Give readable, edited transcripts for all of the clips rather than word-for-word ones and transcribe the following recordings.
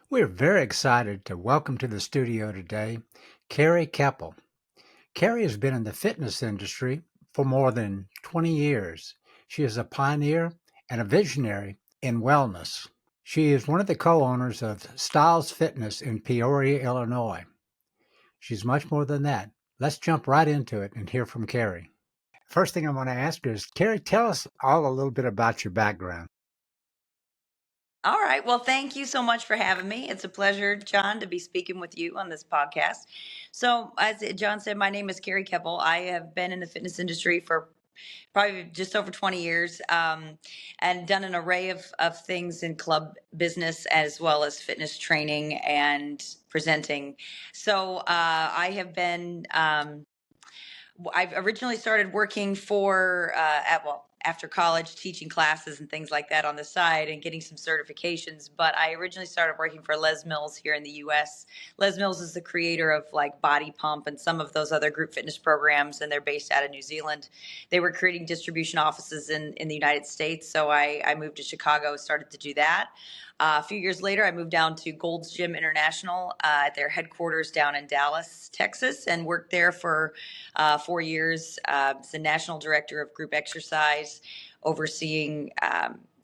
We're very excited to welcome to the studio today Carrie Keppel. Carrie has been in the fitness industry for more than 20 years. She is a pioneer and a visionary in wellness. She is one of the co-owners of Styles Fitness in Peoria, Illinois. She's much more than that. Let's jump right into it and hear from Carrie. First thing I want to ask her is, Carrie, tell us all a little bit about your background. All right. Well, thank you so much for having me. It's a pleasure, John, to be speaking with you on this podcast. So, as John said, my name is Carrie Keppel. I have been in the fitness industry for probably just over 20 years, and done an array of things in club business as well as fitness training and presenting. So, I have been I originally started working for after college, teaching classes and things like that on the side and getting some certifications. But I originally started working for Les Mills here in the U.S. Les Mills is the creator of like Body Pump and some of those other group fitness programs, and they're based out of New Zealand. They were creating distribution offices in the United States, so I moved to Chicago, started to do that. A few years later, I moved down to Gold's Gym International at their headquarters down in Dallas, Texas, and worked there for 4 years. As the national director of group exercise, overseeing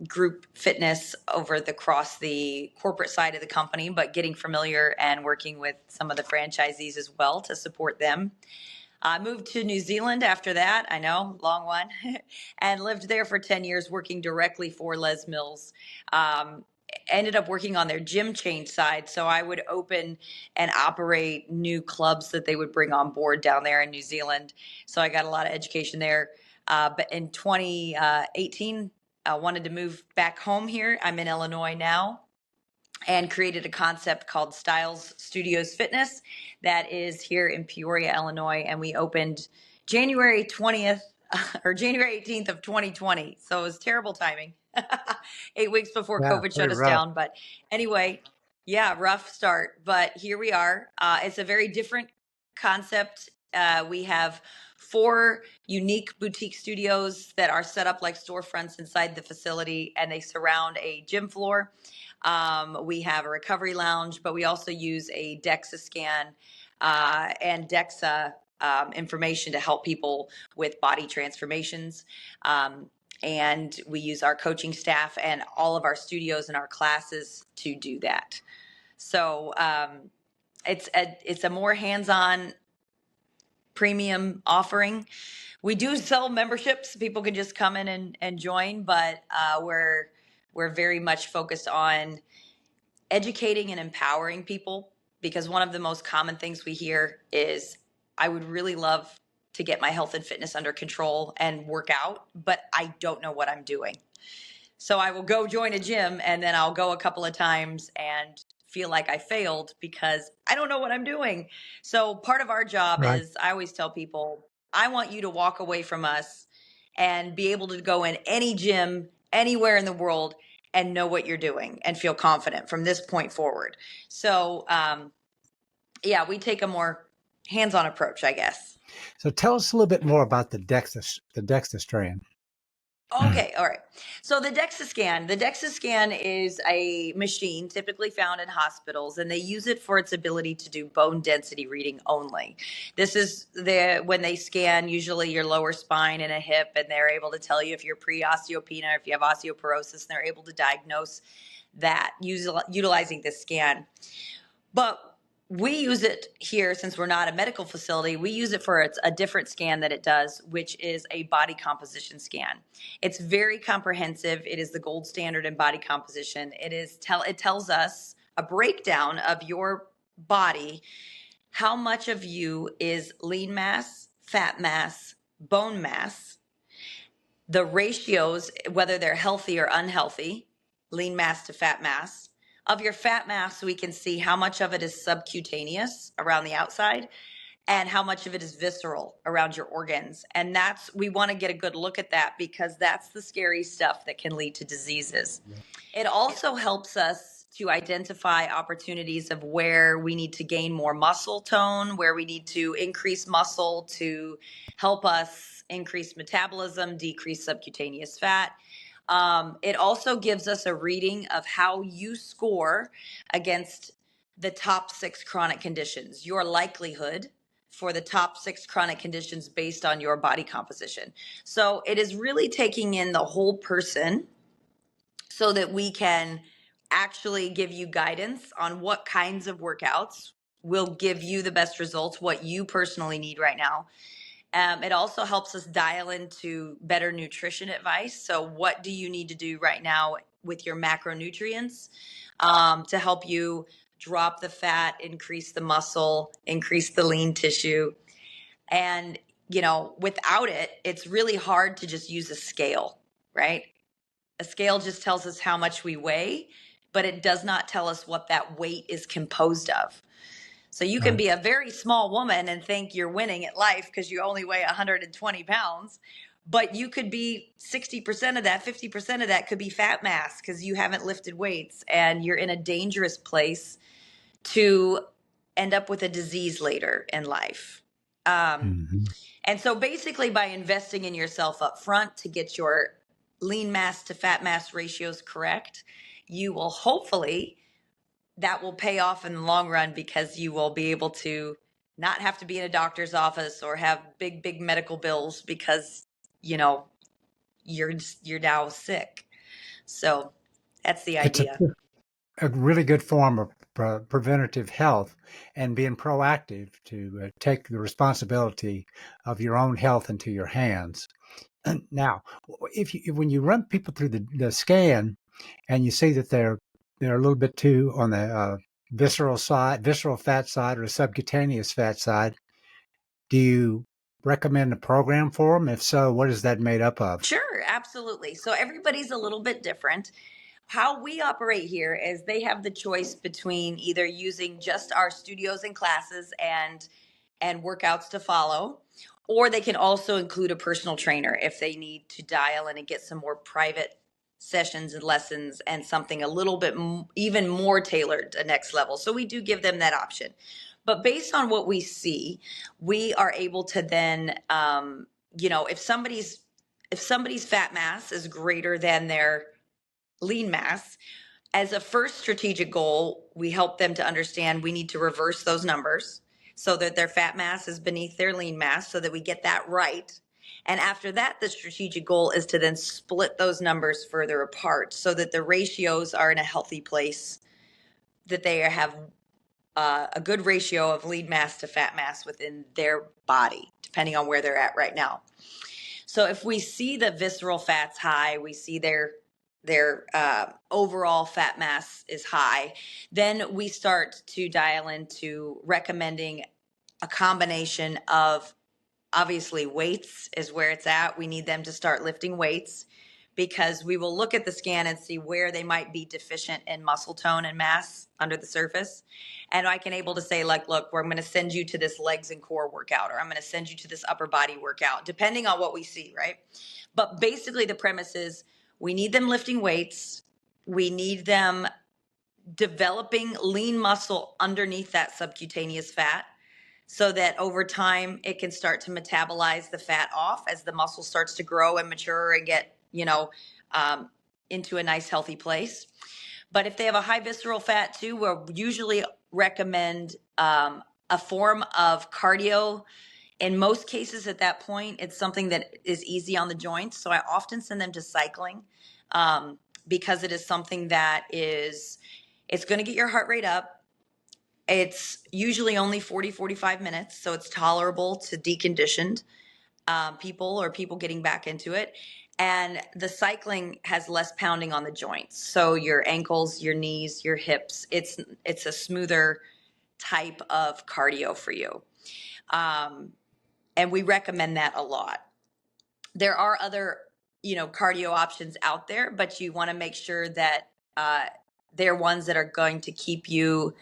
group fitness across the corporate side of the company, but getting familiar and working with some of the franchisees as well to support them. I moved to New Zealand after that. I know, long one, and lived there for 10 years working directly for Les Mills. Ended up working on their gym change side. So I would open and operate new clubs that they would bring on board down there in New Zealand. So I got a lot of education there. But in 2018, I wanted to move back home here. I'm in Illinois now, and created a concept called Styles Studios Fitness that is here in Peoria, Illinois. And we opened January 20th or January 18th of 2020. So it was terrible timing. 8 weeks before Yeah, COVID shut pretty us rough. down. But anyway, yeah, rough start. But here we are. It's a very different concept. We have 4 unique boutique studios that are set up like storefronts inside the facility, and they surround a gym floor. We have a recovery lounge, but we also use a DEXA scan and DEXA information to help people with body transformations. And we use our coaching staff and all of our studios and our classes to do that. So it's a more hands-on premium offering. We do sell memberships. People can just come in and join, but we're very much focused on educating and empowering people, because one of the most common things we hear is, I would really love to get my health and fitness under control and work out, but I don't know what I'm doing. So I will go join a gym, and then I'll go a couple of times and feel like I failed because I don't know what I'm doing. So part of our job Right. is, I always tell people, I want you to walk away from us and be able to go in any gym anywhere in the world and know what you're doing and feel confident from this point forward. So, yeah, we take a more hands-on approach, I guess. So tell us a little bit more about the DEXA strand. Okay, all right. So the DEXA scan is a machine typically found in hospitals, and they use it for its ability to do bone density reading only. This is when they scan usually your lower spine and a hip, and they're able to tell you if you're pre-osteopenia or if you have osteoporosis, and they're able to diagnose that utilizing this scan. But we use it here, since we're not a medical facility. We use it for a different scan that it does, which is a body composition scan. It's very comprehensive. It is the gold standard in body composition. It tells us a breakdown of your body, how much of you is lean mass, fat mass, bone mass, the ratios, whether they're healthy or unhealthy, lean mass to fat mass. Of your fat mass, we can see how much of it is subcutaneous around the outside and how much of it is visceral around your organs. And we want to get a good look at that, because that's the scary stuff that can lead to diseases. It also helps us to identify opportunities of where we need to gain more muscle tone, where we need to increase muscle to help us increase metabolism, decrease subcutaneous fat. It also gives us a reading of how you score against the top 6 chronic conditions, your likelihood for the top 6 chronic conditions based on your body composition. So it is really taking in the whole person so that we can actually give you guidance on what kinds of workouts will give you the best results, what you personally need right now. It also helps us dial into better nutrition advice. So, what do you need to do right now with your macronutrients to help you drop the fat, increase the muscle, increase the lean tissue? And, without it, it's really hard to just use a scale, right? A scale just tells us how much we weigh, but it does not tell us what that weight is composed of. So you can Right. be a very small woman and think you're winning at life because you only weigh 120 pounds, but you could be 60% of that, 50% of that could be fat mass because you haven't lifted weights and you're in a dangerous place to end up with a disease later in life. Um, Mhm. and so basically, by investing in yourself up front to get your lean mass to fat mass ratios correct, you will hopefully, that will pay off in the long run because you will be able to not have to be in a doctor's office or have big medical bills because, you know, you're now sick. So that's the It's idea. a really good form of preventative health and being proactive to take the responsibility of your own health into your hands. Now, when you run people through the scan and you see that they're a little bit too on the visceral fat side or subcutaneous fat side, do you recommend a program for them? If so, what is that made up of? Sure, absolutely. So everybody's a little bit different. How we operate here is they have the choice between either using just our studios and classes and workouts to follow, or they can also include a personal trainer if they need to dial in and get some more private sessions and lessons and something a little bit even more tailored to next level. So we do give them that option. But based on what we see, we are able to then, if somebody's fat mass is greater than their lean mass, as a first strategic goal, we help them to understand we need to reverse those numbers so that their fat mass is beneath their lean mass so that we get that right. And after that, the strategic goal is to then split those numbers further apart so that the ratios are in a healthy place, that they have a good ratio of lean mass to fat mass within their body, depending on where they're at right now. So if we see the visceral fats high, we see their overall fat mass is high, then we start to dial into recommending a combination of, obviously, weights is where it's at. We need them to start lifting weights because we will look at the scan and see where they might be deficient in muscle tone and mass under the surface. And I can able to say, like, look, I'm going to send you to this legs and core workout, or I'm going to send you to this upper body workout, depending on what we see, right? But basically the premise is we need them lifting weights. We need them developing lean muscle underneath that subcutaneous fat so that over time it can start to metabolize the fat off as the muscle starts to grow and mature and get, um, into a nice healthy place. But if they have a high visceral fat too, we'll usually recommend a form of cardio. In most cases, at that point, it's something that is easy on the joints. So I often send them to cycling because it is something that it's going to get your heart rate up. It's usually only 40, 45 minutes, so it's tolerable to deconditioned people or people getting back into it. And the cycling has less pounding on the joints. So your ankles, your knees, your hips, it's a smoother type of cardio for you. Um, and we recommend that a lot. There are other, cardio options out there, but you want to make sure that uh, they're ones that are going to keep you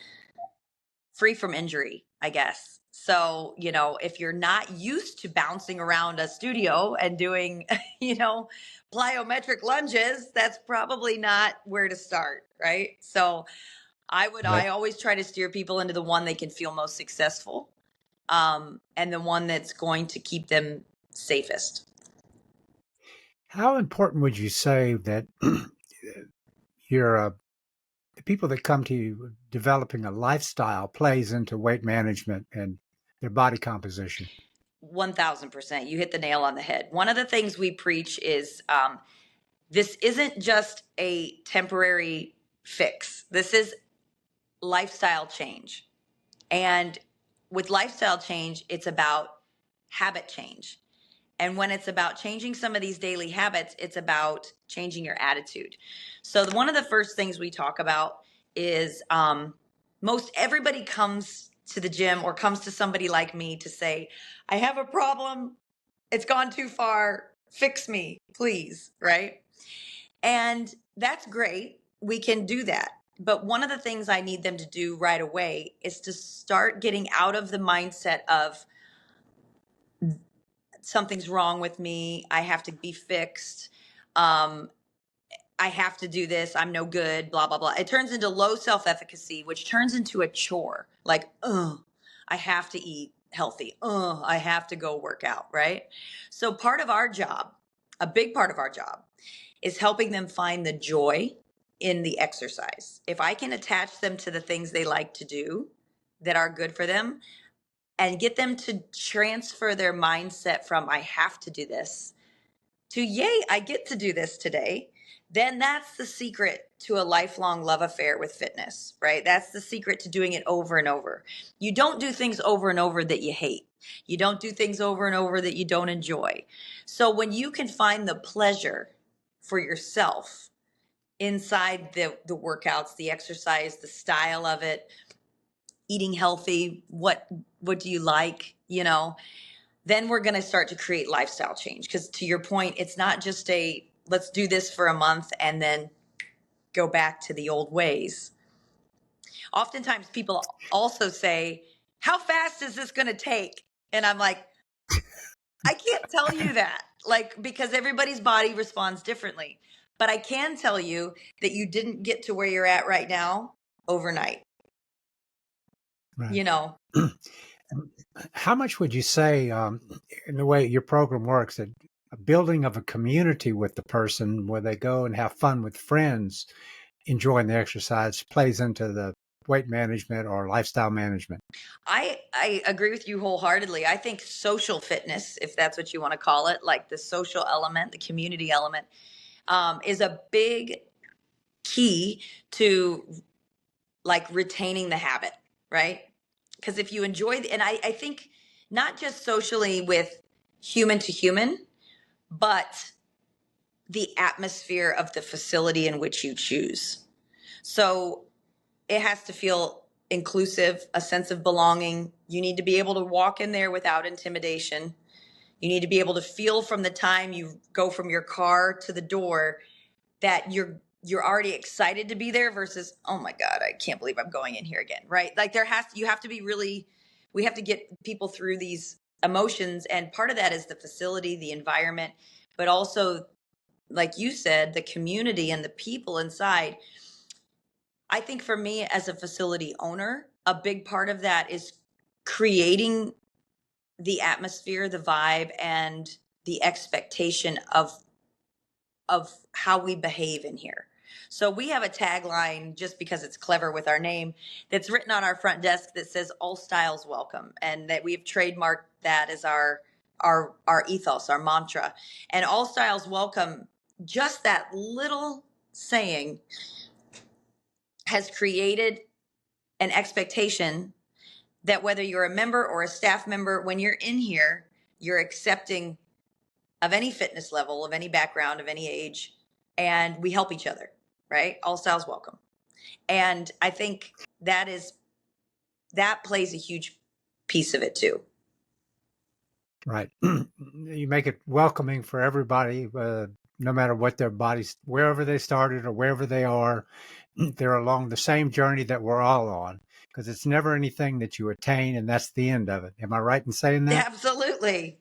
free from injury, I guess. So, if you're not used to bouncing around a studio and doing, plyometric lunges, that's probably not where to start, right? So, I always try to steer people into the one they can feel most successful, and the one that's going to keep them safest. How important would you say that your the people that come to you developing a lifestyle plays into weight management and their body composition? 1000%. You hit the nail on the head. One of the things we preach is this isn't just a temporary fix, this is lifestyle change. And with lifestyle change, it's about habit change. And when it's about changing some of these daily habits, it's about changing your attitude. So, one of the first things we talk about is most everybody comes to the gym or comes to somebody like me to say, I have a problem. It's gone too far. Fix me, please. Right. And that's great. We can do that. But one of the things I need them to do right away is to start getting out of the mindset of something's wrong with me. I have to be fixed. Um, I have to do this. I'm no good, blah, blah, blah. It turns into low self efficacy, which turns into a chore. Like, I have to eat healthy. I have to go work out, right? So, part of our job, a big part of our job, is helping them find the joy in the exercise. If I can attach them to the things they like to do that are good for them and get them to transfer their mindset from, I have to do this, to yay, I get to do this today, then that's the secret to a lifelong love affair with fitness, right? That's the secret to doing it over and over. You don't do things over and over that you hate. You don't do things over and over that you don't enjoy. So when you can find the pleasure for yourself inside the workouts, the exercise, the style of it, eating healthy, what do you like, then we're going to start to create lifestyle change. Because to your point, it's not just a let's do this for a month and then go back to the old ways. Oftentimes, people also say, how fast is this going to take? And I'm like, I can't tell you that, like, because everybody's body responds differently. But I can tell you that you didn't get to where you're at right now overnight. Right. You know, How much would you say, in the way your program works, that a building of a community with the person where they go and have fun with friends, enjoying the exercise, plays into the weight management or lifestyle management? I agree with you wholeheartedly. I think social fitness, if that's what you want to call it, like the social element, the community element, is a big key to like retaining the habit, right? Because if you enjoy, and I think not just socially with human to human, but the atmosphere of the facility in which you choose. So it has to feel inclusive, a sense of belonging. You need to be able to walk in there without intimidation. You need to be able to feel from the time you go from your car to the door that you're already excited to be there versus, oh my god, I can't believe I'm going in here again, right? Like you have to be really, we have to get people through these emotions, and part of that is the facility, the environment, but also, like you said, the community and the people inside. I think for me as a facility owner, a big part of that is creating the atmosphere, the vibe, and the expectation of how we behave in here. So we have a tagline, just because it's clever with our name, that's written on our front desk that says all styles welcome, and that we've trademarked that as our ethos, our mantra. And all styles welcome, just that little saying has created an expectation that whether you're a member or a staff member, when you're in here, you're accepting of any fitness level, of any background, of any age, and we help each other, right? All styles welcome. And I think that plays a huge piece of it too. Right. You make it welcoming for everybody, no matter what their bodies, wherever they started or wherever they are, they're along the same journey that we're all on, because it's never anything that you attain and that's the end of it. Am I right in saying that? Absolutely.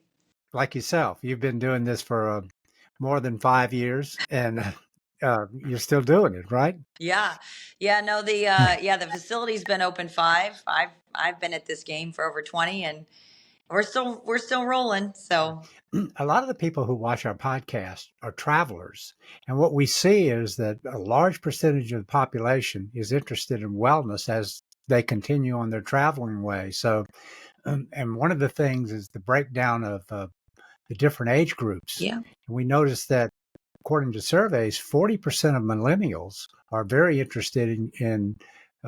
Like yourself, you've been doing this for more than 5 years, and you're still doing it, right? Yeah. Yeah, no, the facility's been open 5. I've been at this game for over 20, and We're still rolling. So A lot of the people who watch our podcast are travelers. And what we see is that a large percentage of the population is interested in wellness as they continue on their traveling way. So, and one of the things is the breakdown of the different age groups. yeah. And we noticed that according to surveys, 40% of millennials are very interested in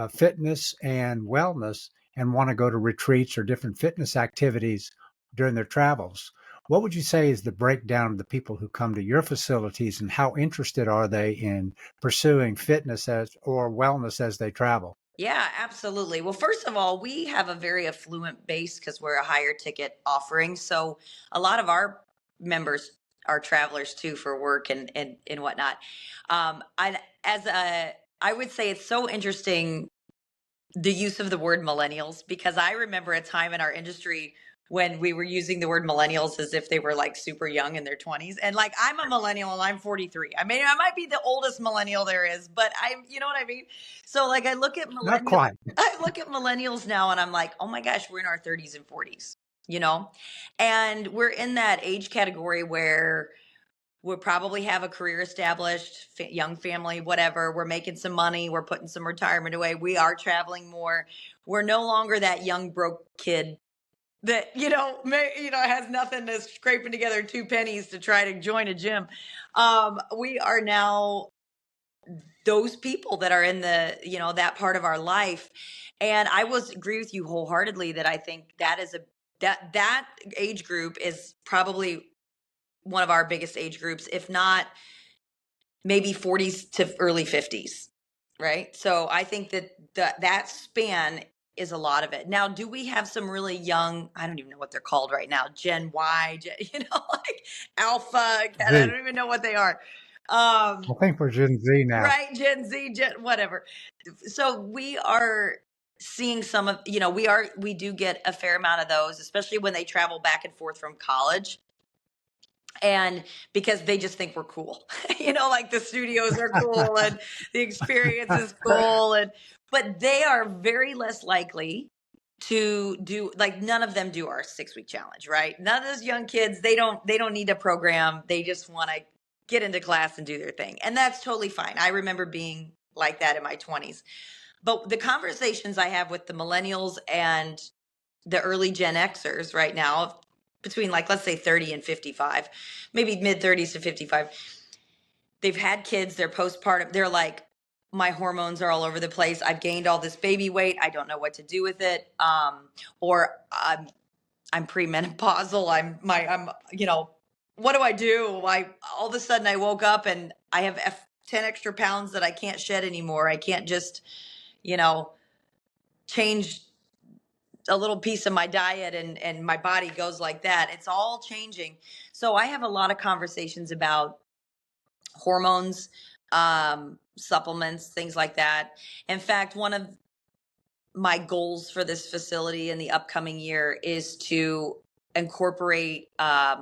fitness and wellness and want to go to retreats or different fitness activities during their travels. What would you say is the breakdown of the people who come to your facilities, and how interested are they in pursuing fitness as or wellness as they travel? Yeah, absolutely. Well, first of all, we have a very affluent base because we're a higher ticket offering. So a lot of our members are travelers too for work and whatnot. I as a I would say it's so interesting the use of the word millennials, because I remember a time in our industry when we were using the word millennials as if they were like super young in their 20s. And like, I'm a millennial and I'm 43. I mean, I might be the oldest millennial there is, but you know what I mean? So like, Not quite. I look at millennials now and I'm like, oh my gosh, we're in our 30s and 40s, you know? And we're in that age category where we'll probably have a career established, young family, whatever. We're making some money. We're putting some retirement away. We are traveling more. We're no longer that young broke kid that has nothing, to scraping together 2 pennies to try to join a gym. We are now those people that are in that part of our life, and I was agree with you wholeheartedly that I think that is that age group is probably one of our biggest age groups, if not maybe 40s to early 50s, right? So I think that span is a lot of it. Now, do we have some really young, I don't even know what they're called right now, Gen Y, like Alpha, I Z. don't even know what they are. I think we're Gen Z now. Right, Gen Z, whatever. So we are seeing some of, we do get a fair amount of those, especially when they travel back and forth from college, and because they just think we're cool. Like the studios are cool and the experience is cool, but they are very less likely to do, like, none of them do our 6-week challenge, right? None of those young kids, they don't need a program. They just want to get into class and do their thing, and that's totally fine. I remember being like that in my 20s. But the conversations I have with the millennials and the early Gen Xers right now, between, like, let's say 30 and 55, maybe mid 30s to 55, they've had kids, they're postpartum, they're like, my hormones are all over the place. I've gained all this baby weight. I don't know what to do with it. Or I'm premenopausal. What do I do? All of a sudden I woke up and I have 10 extra pounds that I can't shed anymore. I can't just, you know, change a little piece of my diet and my body goes like that. It's all changing. So I have a lot of conversations about hormones, supplements, things like that. In fact, one of my goals for this facility in the upcoming year is to incorporate a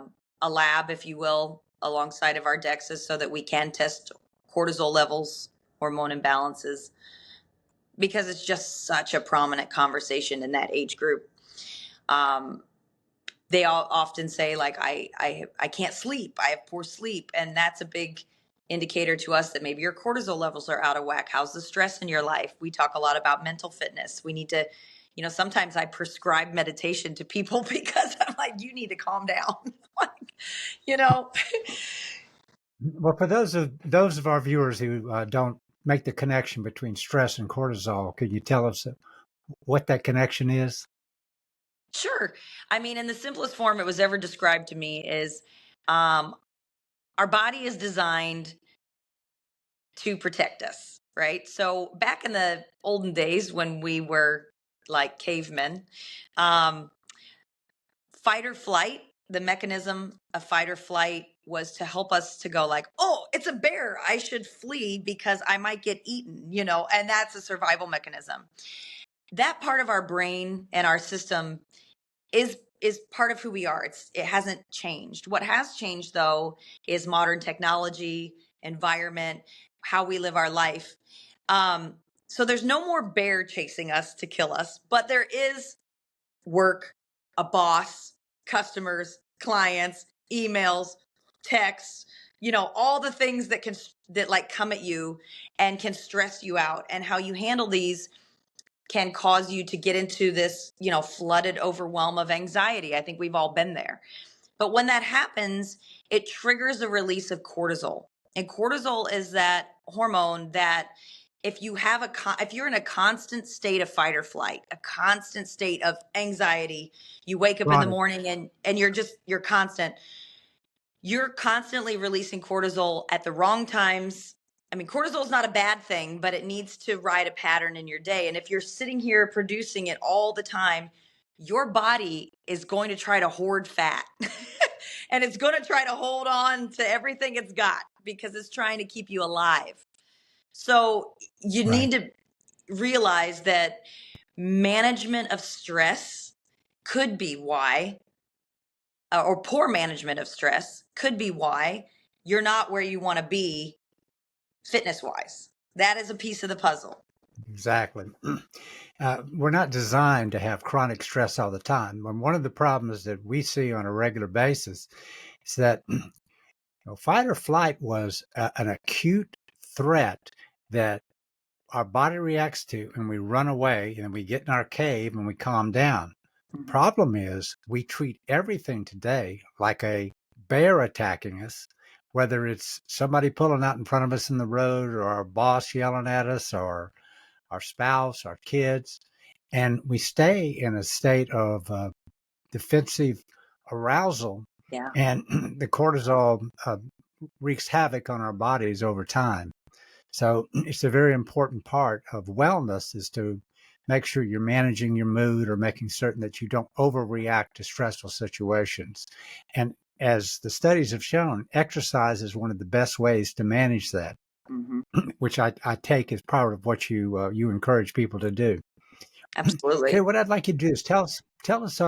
lab, if you will, alongside of our DEXAs so that we can test cortisol levels, hormone imbalances, because it's just such a prominent conversation in that age group. They all often say, like, I can't sleep, I have poor sleep, and that's a big indicator to us that maybe your cortisol levels are out of whack. How's the stress in your life? We talk a lot about mental fitness. We need to, sometimes I prescribe meditation to people because I'm like, you need to calm down. Like, you know Well, for those of our viewers who don't make the connection between stress and cortisol, could you tell us what that connection is? Sure. I mean, in the simplest form it was ever described to me is, um, our body is designed to protect us, right? So back in the olden days when we were like cavemen, um, fight or flight, the mechanism of fight or flight was to help us to go like, oh, it's a bear, I should flee because I might get eaten, and that's a survival mechanism. That part of our brain and our system is part of who we are. It hasn't changed. What has changed though is modern technology, environment, how we live our life. So there's no more bear chasing us to kill us, but there is work. a boss, customers, clients, emails, texts, all the things that like come at you and can stress you out, and how you handle these can cause you to get into this, flooded overwhelm of anxiety. I think we've all been there. But when that happens, it triggers a release of cortisol. And cortisol is that hormone that if you're in a constant state of fight or flight, a constant state of anxiety, you wake up in the Right. morning and you're constantly releasing cortisol at the wrong times. I mean, cortisol is not a bad thing, but it needs to ride a pattern in your day. And if you're sitting here producing it all the time, your body is going to try to hoard fat and it's going to try to hold on to everything it's got because it's trying to keep you alive. So you Right. need to realize that management of stress could be why, or poor management of stress could be why you're not where you want to be fitness wise. That is a piece of the puzzle. Exactly. We're not designed to have chronic stress all the time. And one of the problems that we see on a regular basis is that fight or flight was an acute threat that our body reacts to, and we run away and we get in our cave and we calm down. The Mhm. problem is we treat everything today like a bear attacking us, whether it's somebody pulling out in front of us in the road, or our boss yelling at us, or our spouse, our kids. And we stay in a state of defensive arousal, Yeah. and the cortisol wreaks havoc on our bodies over time. So it's a very important part of wellness is to make sure you're managing your mood or making certain that you don't overreact to stressful situations. And as the studies have shown, exercise is one of the best ways to manage that, Hmm. which I take as part of what you encourage people to do. Okay, Absolutely. what I'd like you to do is tell us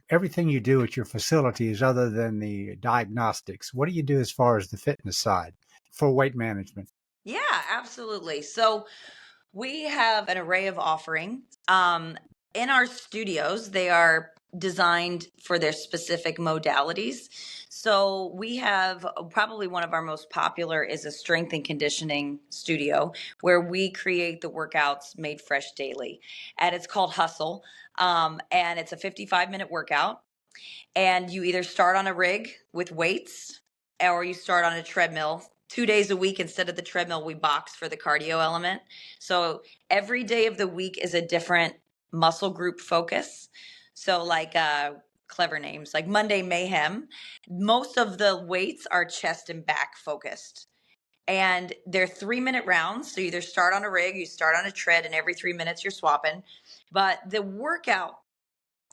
everything you do at your facilities other than the diagnostics. What do you do as far as the fitness side for weight management? Yeah, absolutely. So we have an array of offerings. In our studios, they are designed for their specific modalities. So we have probably one of our most popular is a strength and conditioning studio where we create the workouts made fresh daily. And it's called Hustle. And it's a 55-minute workout. And you either start on a rig with weights or you start on a treadmill 2 days a week. Instead of the treadmill, we box for the cardio element. So every day of the week is a different muscle group focus. So like clever names like Monday Mayhem, most of the weights are chest and back focused, and they're 3-minute rounds. So you either start on a rig, you start on a tread, and every 3 minutes you're swapping. But the workout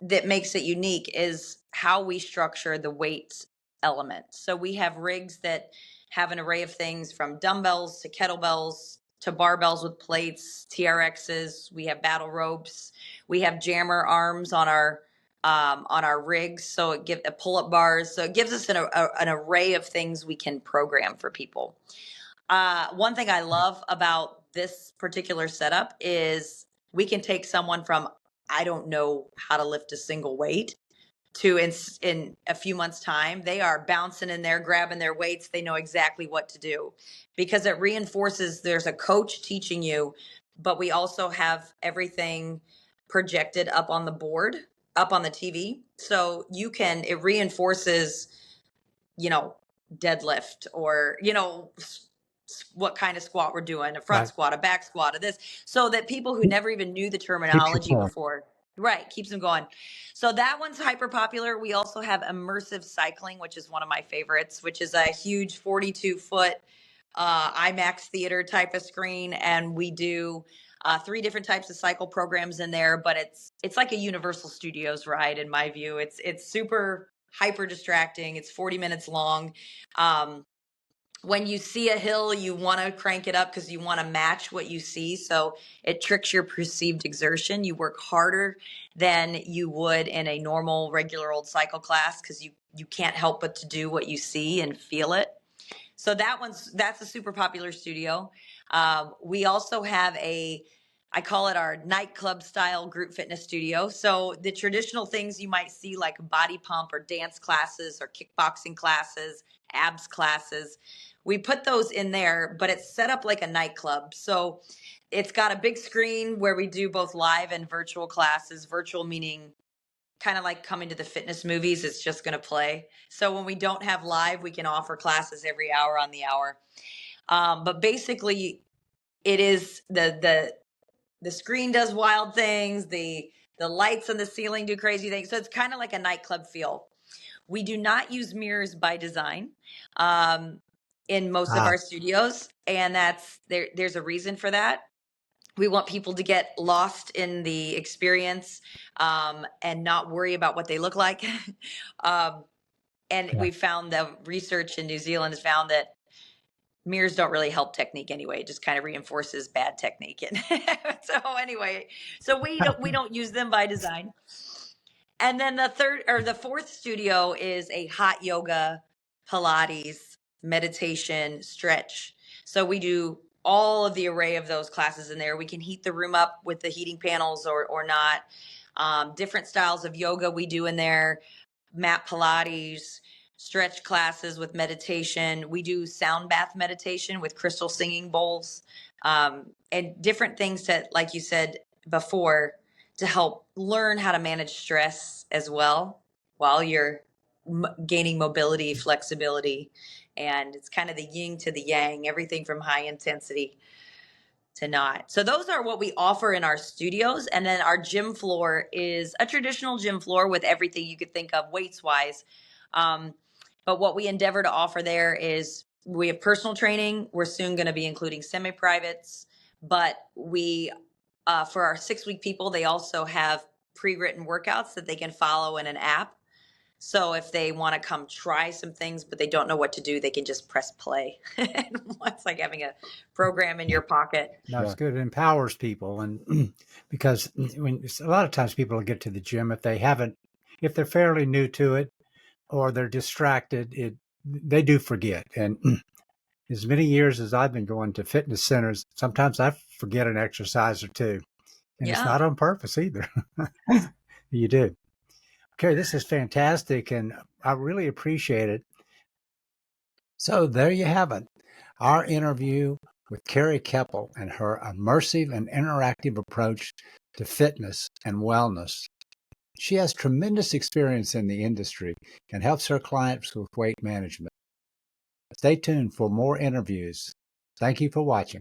that makes it unique is how we structure the weights element. So we have rigs that have an array of things from dumbbells to kettlebells to barbells with plates, TRXs. We have battle ropes. We have jammer arms on our rigs. So it gives pull up bars. So it gives us an array of things we can program for people. One thing I love about this particular setup is we can take someone from I don't know how to lift a single weight to in a few months time they are bouncing in there grabbing their weights. They know exactly what to do because it reinforces there's a coach teaching you, but we also have everything projected up on the board, up on the TV, so it reinforces, you know, deadlift or, what kind of squat we're doing, a front Right. squat, a back squat, of this, so that people who never even knew the Keeps you terminology going. before, right, keeps them going. So that one's hyper popular. We also have immersive cycling, which is one of my favorites, which is a huge 42-foot IMAX theater type of screen. And we do three different types of cycle programs in there, but it's like a Universal Studios ride in my view. It's super hyper distracting. It's 40 minutes long. Um, when you see a hill, you want to crank it up because you want to match what you see. So it tricks your perceived exertion. You work harder than you would in a normal, regular old cycle class because you can't help but to do what you see and feel it. So that's a super popular studio. We also have a I call it our nightclub style group fitness studio. So the traditional things you might see, like body pump or dance classes or kickboxing classes, abs classes, we put those in there, but it's set up like a nightclub. So it's got a big screen where we do both live and virtual classes. Virtual meaning kind of like coming to the fitness movies, it's just going to play. So when we don't have live, we can offer classes every hour on the hour. But basically, it is the screen does wild things, the lights on the ceiling do crazy things, so it's kind of like a nightclub feel. We do not use mirrors by design in most of Ah, our studios, and there's a reason for that. We want people to get lost in the experience and not worry about what they look like. um, and yeah. we found the research in New Zealand has found that mirrors don't really help technique anyway. It just kind of reinforces bad technique. And so anyway, so we don't use them by design. And then the fourth studio is a hot yoga, Pilates, meditation, stretch. So we do all of the array of those classes in there. We can heat the room up with the heating panels or not. Different styles of yoga we do in there, mat Pilates, stretch classes with meditation. We do sound bath meditation with crystal singing bowls, and different things to, like you said before, to help learn how to manage stress as well while you're gaining mobility, flexibility. And it's kind of the yin to the yang, everything from high intensity to not. So those are what we offer in our studios. And then our gym floor is a traditional gym floor with everything you could think of weights wise. Um, but what we endeavor to offer there is we have personal training. We're soon going to be including semi-privates, but for our 6-week people, they also have pre-written workouts that they can follow in an app. So if they want to come try some things, but they don't know what to do, they can just press play. It's like having a program in Yeah. your pocket. No, it's Yeah. good. It empowers people, and because when a lot of times people get to the gym if they're fairly new to it or they're distracted, they do forget. And as many years as I've been going to fitness centers, sometimes I forget an exercise or two, and it's Yeah. not on purpose either. You do. Okay, this is fantastic, and I really appreciate it. So there you have it, our interview with Carrie Keppel and her immersive and interactive approach to fitness and wellness. She has tremendous experience in the industry and helps her clients with weight management. Stay tuned for more interviews. Thank you for watching.